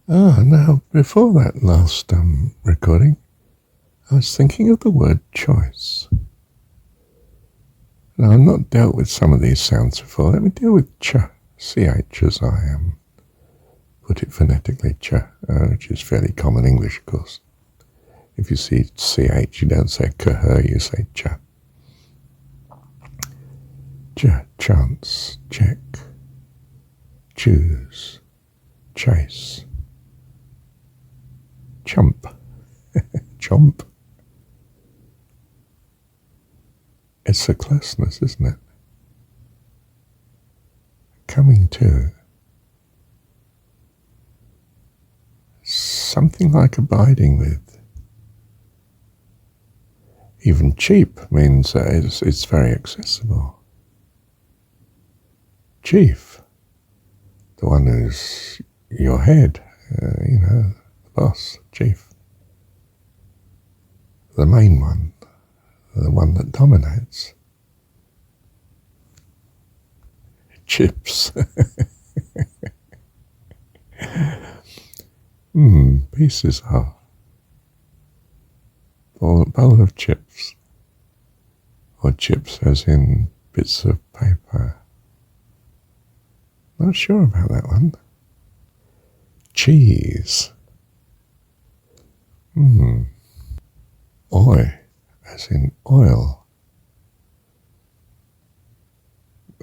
Now, before that last recording, I was thinking of the word choice. Now, I've not dealt with some of these sounds before. Let me deal with ch, ch as I put it phonetically, ch, which is fairly common English, of course. If you see ch, you don't say kh, you say ch. Ch, chance, check, choose, chase, chump, chomp. It's a closeness, isn't it? Coming to. Something like abiding with. Even cheap means it's very accessible. Chief, the one who's your head, the boss, chief. The main one, the one that dominates. Chips. Pieces of. Bowl of chips. Or chips as in bits of paper. Not sure about that one. Cheese. Oi, as in oil.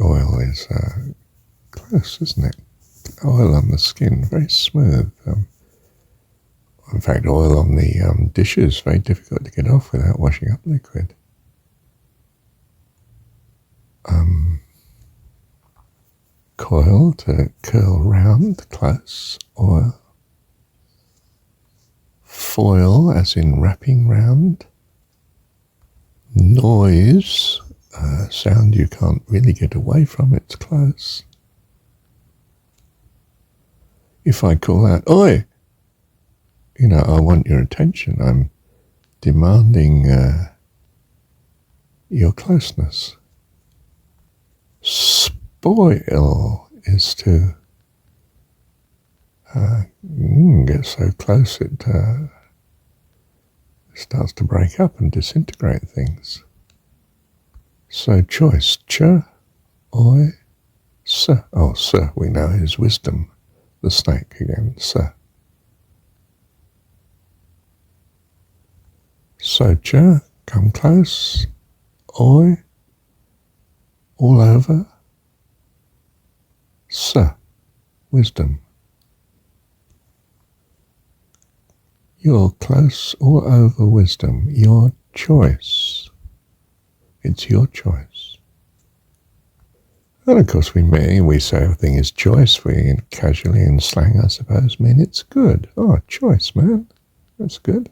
Oil is close, isn't it? Oil on the skin, very smooth. In fact, oil on the dishes, very difficult to get off without washing up liquid. Coil, to curl round, close, oil. Foil, as in wrapping round. Noise, sound you can't really get away from, it's close. If I call out, oi, I want your attention, I'm demanding your closeness. Spoil is to get so close it starts to break up and disintegrate things. So choice, ch, oi, s. Oh, s, we know is wisdom. The snake again, s. So ch, come close, oi, all over, s, wisdom. You're close all over wisdom, your choice. It's your choice. And of course we say everything is choice. We casually in slang, I suppose, mean it's good. Oh, choice, man. That's good.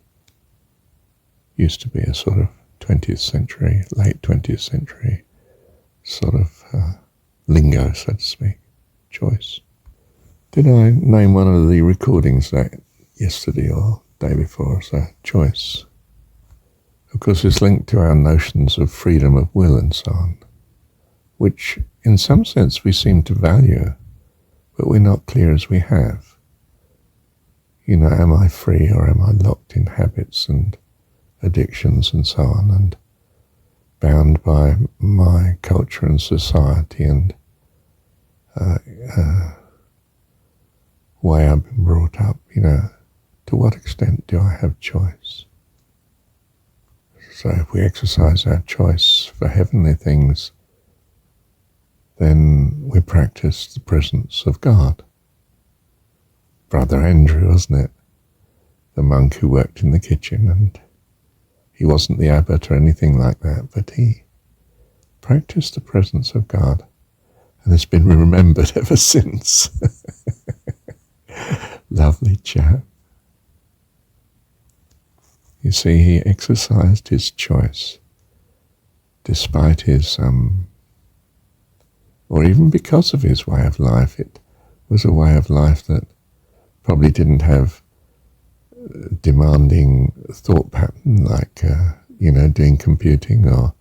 Used to be a sort of 20th century, late 20th century sort of lingo, so to speak. Choice. Did I name one of the recordings that yesterday or day before as a choice? Of course, it's linked to our notions of freedom of will and so on, which in some sense we seem to value, but we're not clear as we have. Am I free or am I locked in habits and addictions and so on, and bound by my culture and society and way I've been brought up, to what extent do I have choice? So if we exercise our choice for heavenly things, then we practice the presence of God. Brother Andrew, wasn't it? The monk who worked in the kitchen, and he wasn't the abbot or anything like that, but he practiced the presence of God, and has been remembered ever since. Lovely chap. You see, he exercised his choice, despite his, or even because of his way of life. It was a way of life that probably didn't have demanding thought pattern like, doing computing or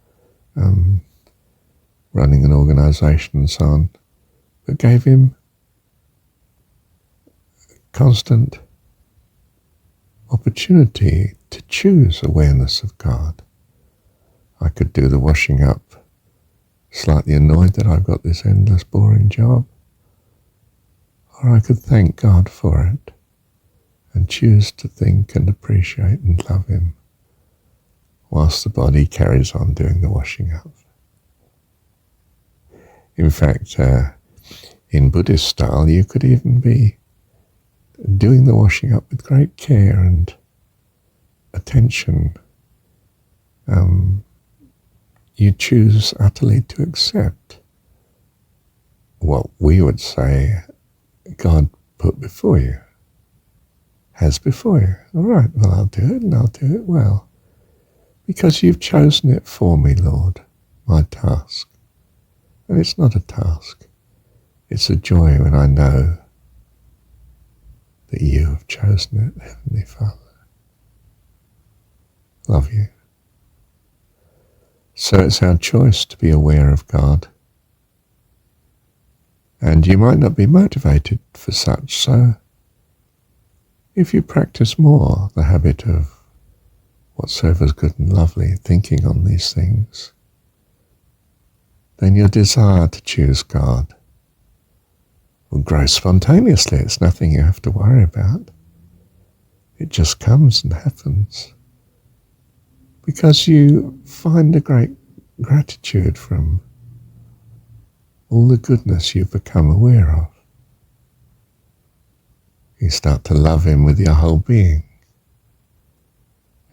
running an organization and so on, but gave him constant opportunity to choose awareness of God. I could do the washing up, slightly annoyed that I've got this endless, boring job. Or I could thank God for it and choose to think and appreciate and love him whilst the body carries on doing the washing up. In fact, in Buddhist style, you could even be doing the washing up with great care and attention. You choose utterly to accept what we would say God put before you, has before you. All right, well, I'll do it, and I'll do it well, because you've chosen it for me, Lord, my task. And it's not a task. It's a joy when I know that you have chosen it, Heavenly Father. Love you. So it's our choice to be aware of God. And you might not be motivated for such, so if you practice more the habit of whatsoever is good and lovely, thinking on these things, then your desire to choose God will grow spontaneously. It's nothing you have to worry about. It just comes and happens because you find a great gratitude from all the goodness you've become aware of. You start to love him with your whole being,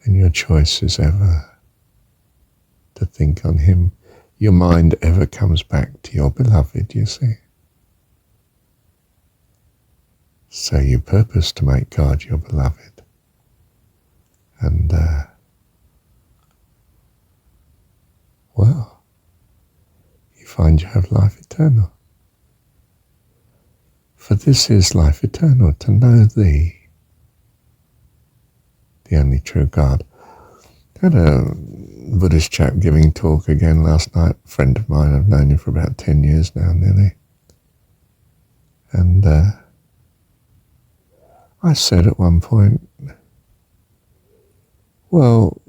and your choice is ever to think on him. Your mind ever comes back to your beloved, you see. So you purpose to make God your beloved. And, well, you find you have life eternal. For this is life eternal, to know thee, the only true God. I had a Buddhist chap giving talk again last night, a friend of mine. I've known him for about 10 years now, nearly. And I said at one point, well,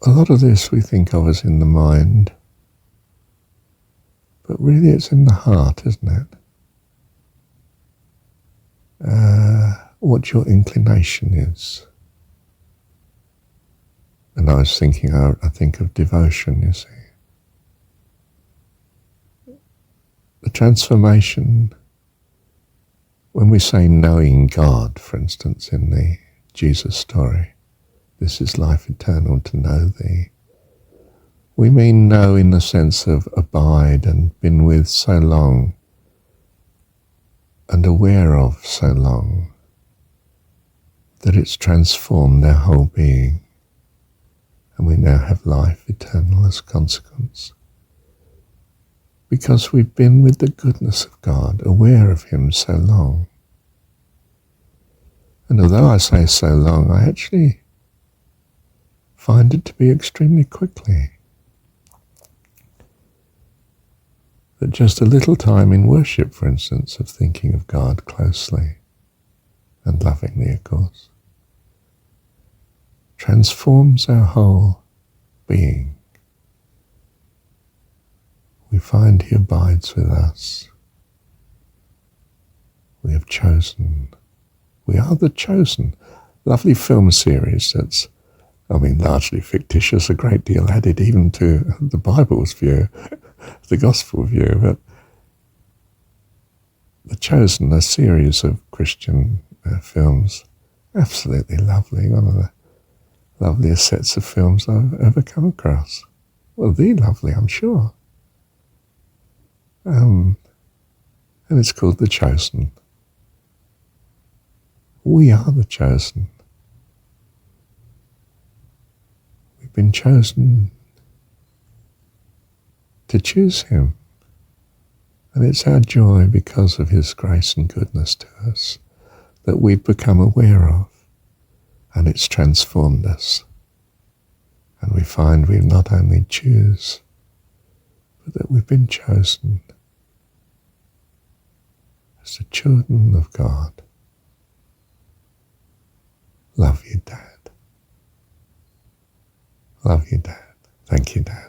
a lot of this we think of as in the mind, but really it's in the heart, isn't it? What your inclination is. And I was thinking, I think of devotion, you see. The transformation, when we say knowing God, for instance, in the Jesus story, this is life eternal, to know thee, we mean know in the sense of abide and been with so long and aware of so long that it's transformed their whole being, and we now have life eternal as a consequence. Because we've been with the goodness of God, aware of him so long. And although I say so long, I actually find it to be extremely quickly. That just a little time in worship, for instance, of thinking of God closely and lovingly, of course, transforms our whole being. We find he abides with us. We have chosen. We are the chosen. Lovely film series that's, largely fictitious, a great deal added even to the Bible's view, the gospel view, but The Chosen, a series of Christian films, absolutely lovely, one of the loveliest sets of films I've ever come across. Well, the lovely, I'm sure. And it's called The Chosen. We are the chosen. We've been chosen to choose him. And it's our joy because of his grace and goodness to us that we've become aware of, and it's transformed us. And we find we not only choose, but that we've been chosen as the children of God. Love you, Dad. Love you, Dad. Thank you, Dad.